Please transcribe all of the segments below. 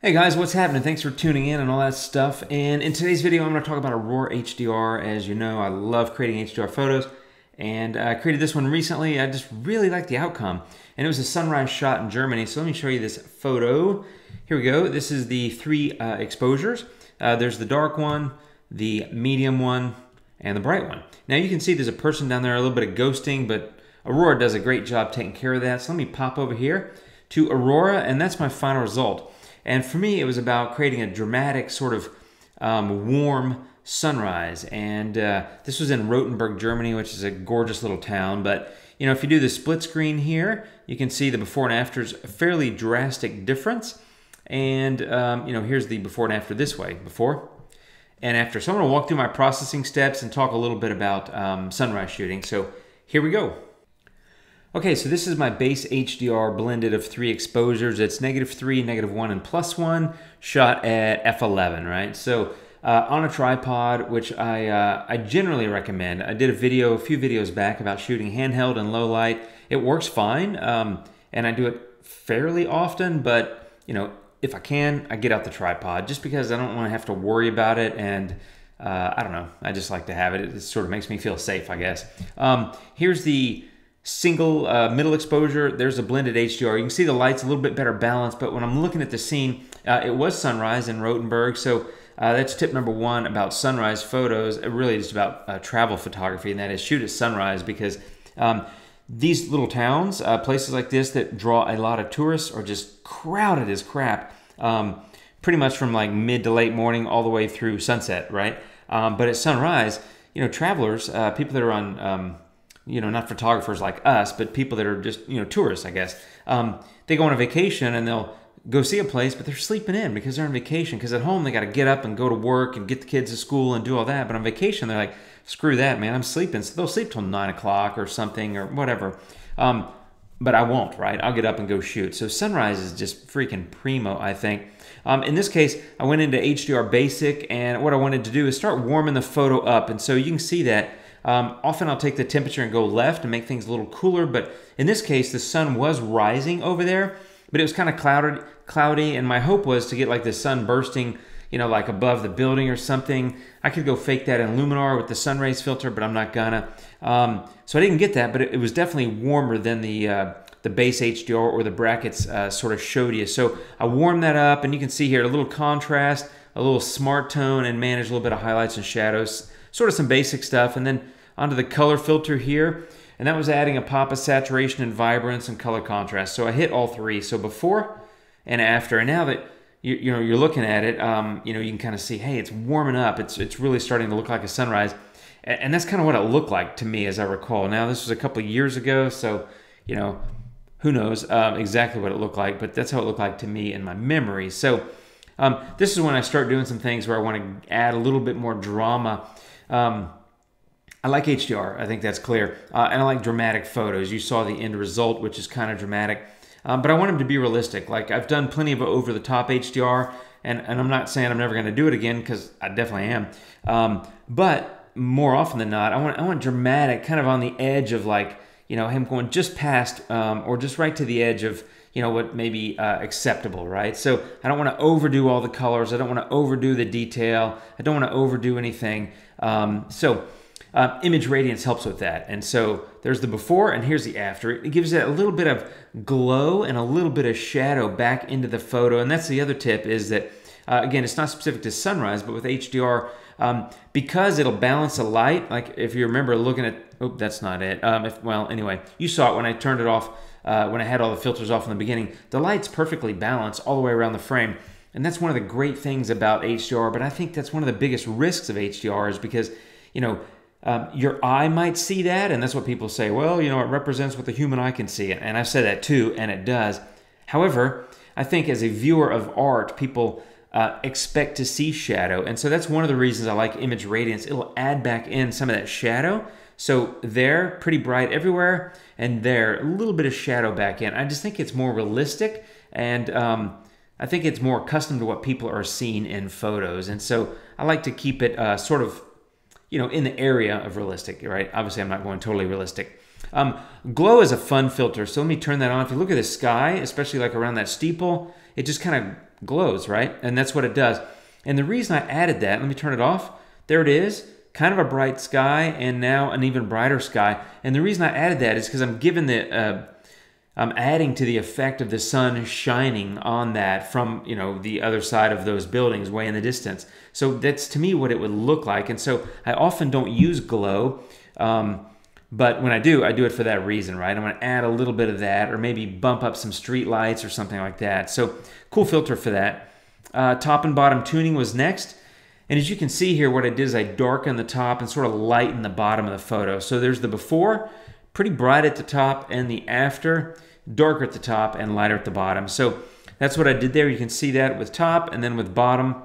Hey guys, what's happening? Thanks for tuning in and all that stuff. And in today's video, I'm going to talk about Aurora HDR. As you know, I love creating HDR photos, and I created this one recently. I just really liked the outcome, and it was a sunrise shot in Germany. So let me show you this photo. Here we go. This is the three exposures. There's the dark one, the medium one, and the bright one. Now you can see there's a person down there, a little bit of ghosting, but Aurora does a great job taking care of that. So let me pop over here to Aurora, and that's my final result. And for me, it was about creating a dramatic sort of warm sunrise. And this was in Rothenburg, Germany, which is a gorgeous little town. But, you know, if you do the split screen here, you can see the before and afters, a fairly drastic difference. And, you know, here's the before and after this way, before and after. So I'm going to walk through my processing steps and talk a little bit about sunrise shooting. So here we go. Okay, so this is my base HDR blended of three exposures. It's -3, -1, and +1, shot at f11, right? So on a tripod, which I generally recommend. I did a few videos back about shooting handheld and low light. It works fine, and I do it fairly often, but you know, if I can, I get out the tripod just because I don't want to have to worry about it, and I don't know, I just like to have it. It sort of makes me feel safe, I guess. Here's the single middle exposure. There's a blended HDR. You can see the light's a little bit better balanced, but when I'm looking at the scene, it was sunrise in Rothenburg. So that's tip number one about sunrise photos. It really is about travel photography, and that is shoot at sunrise, because these little towns, places like this that draw a lot of tourists, are just crowded as crap, pretty much from like mid to late morning all the way through sunset, right? But at sunrise, you know, travelers, people that are on you know, not photographers like us, but people that are just, you know, tourists, I guess. They go on a vacation and they'll go see a place, but they're sleeping in because they're on vacation. Because at home, they got to get up and go to work and get the kids to school and do all that. But on vacation, they're like, screw that, man, I'm sleeping. So they'll sleep till 9 o'clock or something or whatever. But I won't, right? I'll get up and go shoot. So sunrise is just freaking primo, I think. In this case, I went into HDR Basic, and what I wanted to do is start warming the photo up. And so you can see that often I'll take the temperature and go left and make things a little cooler, but in this case, the sun was rising over there, but it was kind of cloudy, and my hope was to get like the sun bursting, you know, like above the building or something. I could go fake that in Luminar with the sun rays filter, but I'm not gonna. So I didn't get that, but it was definitely warmer than the base HDR or the brackets sort of showed you. So I warmed that up, and you can see here a little contrast, a little smart tone, and manage a little bit of highlights and shadows, sort of some basic stuff, and then onto the color filter here, and that was adding a pop of saturation and vibrance and color contrast. So I hit all three, so before and after. And now that you know, you're looking at it, you know, you can kind of see, hey, it's warming up. It's really starting to look like a sunrise, and that's kind of what it looked like to me, as I recall. Now this was a couple of years ago, so you know, who knows exactly what it looked like, but that's how it looked like to me in my memory. So this is when I start doing some things where I want to add a little bit more drama. I like HDR, I think that's clear, and I like dramatic photos. You saw the end result, which is kind of dramatic, but I want them to be realistic. Like, I've done plenty of over-the-top HDR, and I'm not saying I'm never going to do it again, because I definitely am, but more often than not, I want dramatic, kind of on the edge of, like, you know, him going just past or just right to the edge of, you know, what may be acceptable, right? So I don't want to overdo all the colors. I don't want to overdo the detail. I don't want to overdo anything. Image radiance helps with that. And so there's the before, and here's the after. It gives it a little bit of glow and a little bit of shadow back into the photo. And that's the other tip, is that, again, it's not specific to sunrise, but with HDR, because it'll balance the light, like if you remember looking at, oh, that's not it. Well, anyway, you saw it when I turned it off, when I had all the filters off in the beginning. The light's perfectly balanced all the way around the frame. And that's one of the great things about HDR, but I think that's one of the biggest risks of HDR, is because, you know, your eye might see that, and that's what people say, well, you know, it represents what the human eye can see. And I've said that too, and it does. However, I think as a viewer of art, people expect to see shadow. And so that's one of the reasons I like image radiance. It'll add back in some of that shadow. So there, pretty bright everywhere, and there, a little bit of shadow back in. I just think it's more realistic, and I think it's more accustomed to what people are seeing in photos. And so I like to keep it sort of, you know, in the area of realistic, right? Obviously, I'm not going totally realistic. Glow is a fun filter, so let me turn that on. If you look at the sky, especially like around that steeple, it just kind of glows, right? And that's what it does. And the reason I added that, let me turn it off. There it is, kind of a bright sky, and now an even brighter sky. And the reason I added that is because I'm adding to the effect of the sun shining on that from, you know, the other side of those buildings way in the distance. So that's to me what it would look like. And so I often don't use glow, but when I do it for that reason, right? I'm going to add a little bit of that, or maybe bump up some street lights or something like that. So cool filter for that. Top and bottom tuning was next. And as you can see here, what I did is I darkened the top and sort of lightened the bottom of the photo. So there's the before, pretty bright at the top, and the after, darker at the top and lighter at the bottom. So that's what I did there. You can see that with top and then with bottom.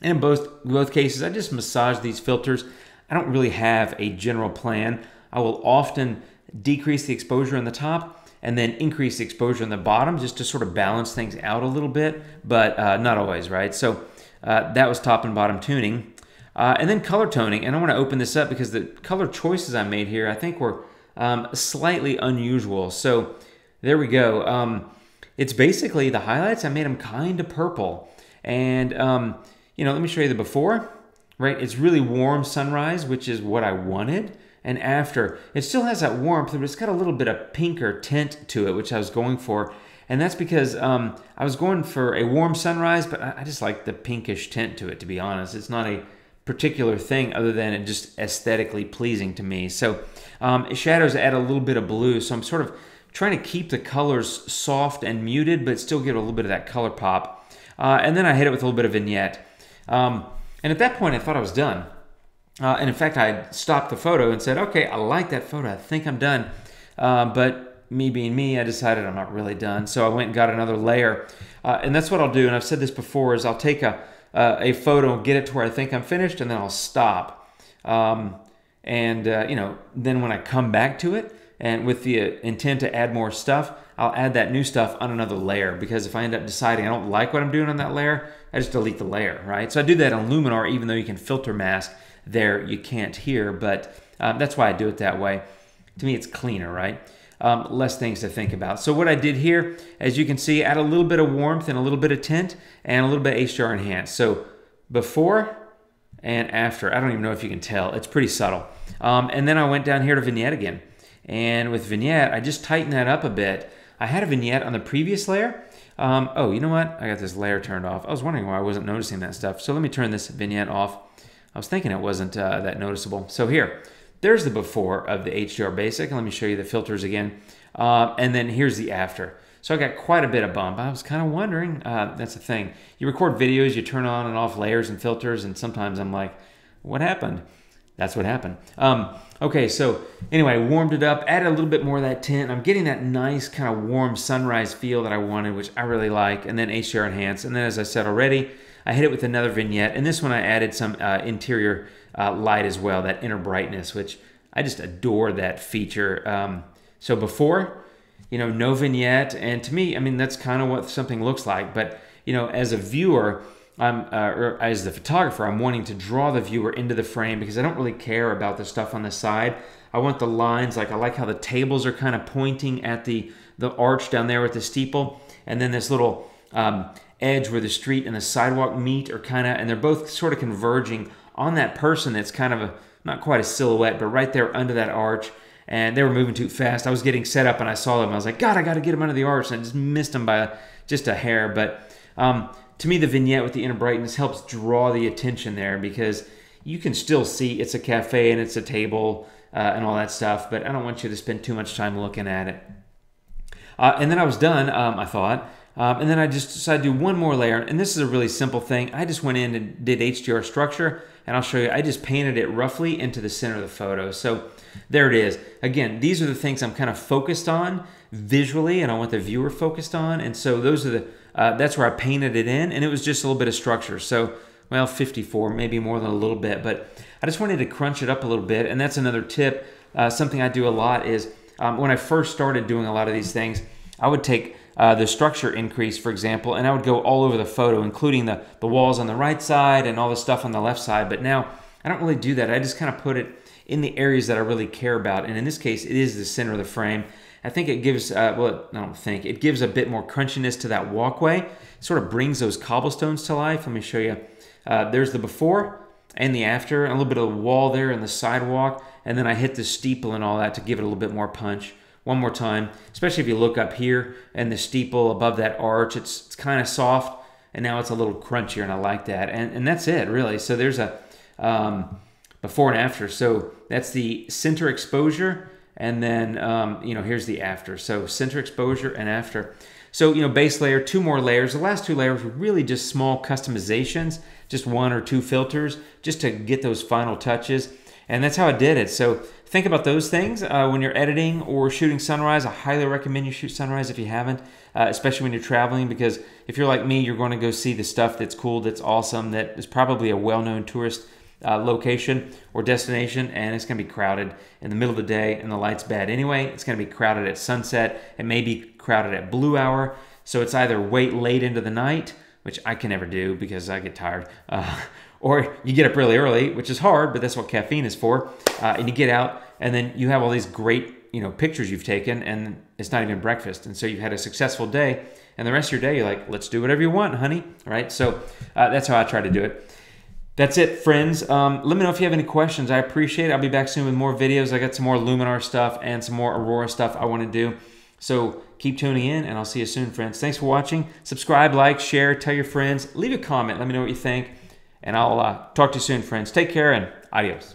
And in both cases, I just massage these filters. I don't really have a general plan. I will often decrease the exposure on the top and then increase the exposure on the bottom just to sort of balance things out a little bit, but not always, right? So that was top and bottom tuning. And then color toning, and I want to open this up because the color choices I made here I think were slightly unusual. So there we go. It's basically the highlights, I made them kind of purple. And, you know, let me show you the before, right? It's really warm sunrise, which is what I wanted. And after, it still has that warmth, but it's got a little bit of pinker tint to it, which I was going for. And that's because I was going for a warm sunrise, but I just like the pinkish tint to it, to be honest. It's not a particular thing other than it just aesthetically pleasing to me. So shadows add a little bit of blue, so I'm sort of trying to keep the colors soft and muted, but still give a little bit of that color pop. And then I hit it with a little bit of vignette. And at that point, I thought I was done. And in fact, I stopped the photo and said, okay, I like that photo. I think I'm done. But me being me, I decided I'm not really done. So I went and got another layer. And that's what I'll do. And I've said this before, is I'll take a photo, get it to where I think I'm finished, and then I'll stop. You know, then when I come back to it, and with the intent to add more stuff, I'll add that new stuff on another layer, because if I end up deciding I don't like what I'm doing on that layer, I just delete the layer, right? So I do that on Luminar, even though you can filter mask there, you can't here, but that's why I do it that way. To me, it's cleaner, right? Less things to think about. So what I did here, as you can see, add a little bit of warmth and a little bit of tint and a little bit of HDR enhanced. So before and after, I don't even know if you can tell, it's pretty subtle. And then I went down here to vignette again. And with vignette, I just tightened that up a bit. I had a vignette on the previous layer. Oh, you know what? I got this layer turned off. I was wondering why I wasn't noticing that stuff. So let me turn this vignette off. I was thinking it wasn't that noticeable. So here, there's the before of the HDR basic. And let me show you the filters again. And then here's the after. So I got quite a bit of bump. I was kind of wondering, that's the thing. You record videos, you turn on and off layers and filters, and sometimes I'm like, what happened? That's what happened. Okay, so anyway, warmed it up, added a little bit more of that tint. I'm getting that nice kind of warm sunrise feel that I wanted, which I really like, and then HDR enhance. And then, as I said already, I hit it with another vignette, and this one I added some interior light as well, that inner brightness, which I just adore that feature. So before, you know, no vignette, and to me, I mean, that's kind of what something looks like. But you know, as a viewer, or as the photographer, I'm wanting to draw the viewer into the frame because I don't really care about the stuff on the side. I want the lines, like I like how the tables are kind of pointing at the arch down there with the steeple, and then this little edge where the street and the sidewalk meet are kind of, and they're both sort of converging on that person that's kind of a, not quite a silhouette, but right there under that arch. And they were moving too fast. I was getting set up and I saw them. I was like, God, I got to get them under the arch. And I just missed them by just a hair. But to me, the vignette with the inner brightness helps draw the attention there, because you can still see it's a cafe and it's a table and all that stuff, but I don't want you to spend too much time looking at it. And then I was done, I thought. And then I just decided to do one more layer. And this is a really simple thing. I just went in and did HDR structure, and I'll show you. I just painted it roughly into the center of the photo. So there it is. Again, these are the things I'm kind of focused on visually, and I want the viewer focused on. And so those are the, that's where I painted it in, and it was just a little bit of structure. So, well, 54, maybe more than a little bit, but I just wanted to crunch it up a little bit. And that's another tip. Something I do a lot is when I first started doing a lot of these things, I would take the structure increase, for example, and I would go all over the photo, including the walls on the right side and all the stuff on the left side. But now I don't really do that. I just kind of put it in the areas that I really care about. And in this case, it is the center of the frame. I think it gives, well, I don't think, it gives a bit more crunchiness to that walkway. It sort of brings those cobblestones to life. Let me show you. There's the before and the after, and a little bit of the wall there and the sidewalk, and then I hit the steeple and all that to give it a little bit more punch. One more time, especially if you look up here and the steeple above that arch, it's kind of soft, and now it's a little crunchier, and I like that. And that's it, really. So there's a before and after. So that's the center exposure, and then you know, here's the after. So center exposure and after. So, you know, base layer, 2 more layers. The last 2 layers were really just small customizations, just 1 or 2 filters, just to get those final touches. And that's how I did it. So think about those things when you're editing or shooting sunrise. I highly recommend you shoot sunrise if you haven't, especially when you're traveling, because if you're like me, you're going to go see the stuff that's cool, that's awesome, that is probably a well-known tourist location or destination, and it's going to be crowded in the middle of the day, and the light's bad anyway. It's going to be crowded at sunset. It may be crowded at blue hour. So it's either wait late into the night, which I can never do because I get tired, or you get up really early, which is hard, but that's what caffeine is for, and you get out, and then you have all these great, you know, pictures you've taken, and it's not even breakfast, and so you've had a successful day, and the rest of your day, you're like, let's do whatever you want, honey, right? So that's how I try to do it. That's it, friends. Let me know if you have any questions. I appreciate it. I'll be back soon with more videos. I got some more Luminar stuff and some more Aurora stuff I want to do. So keep tuning in, and I'll see you soon, friends. Thanks for watching. Subscribe, like, share, tell your friends. Leave a comment. Let me know what you think. And I'll talk to you soon, friends. Take care, and adios.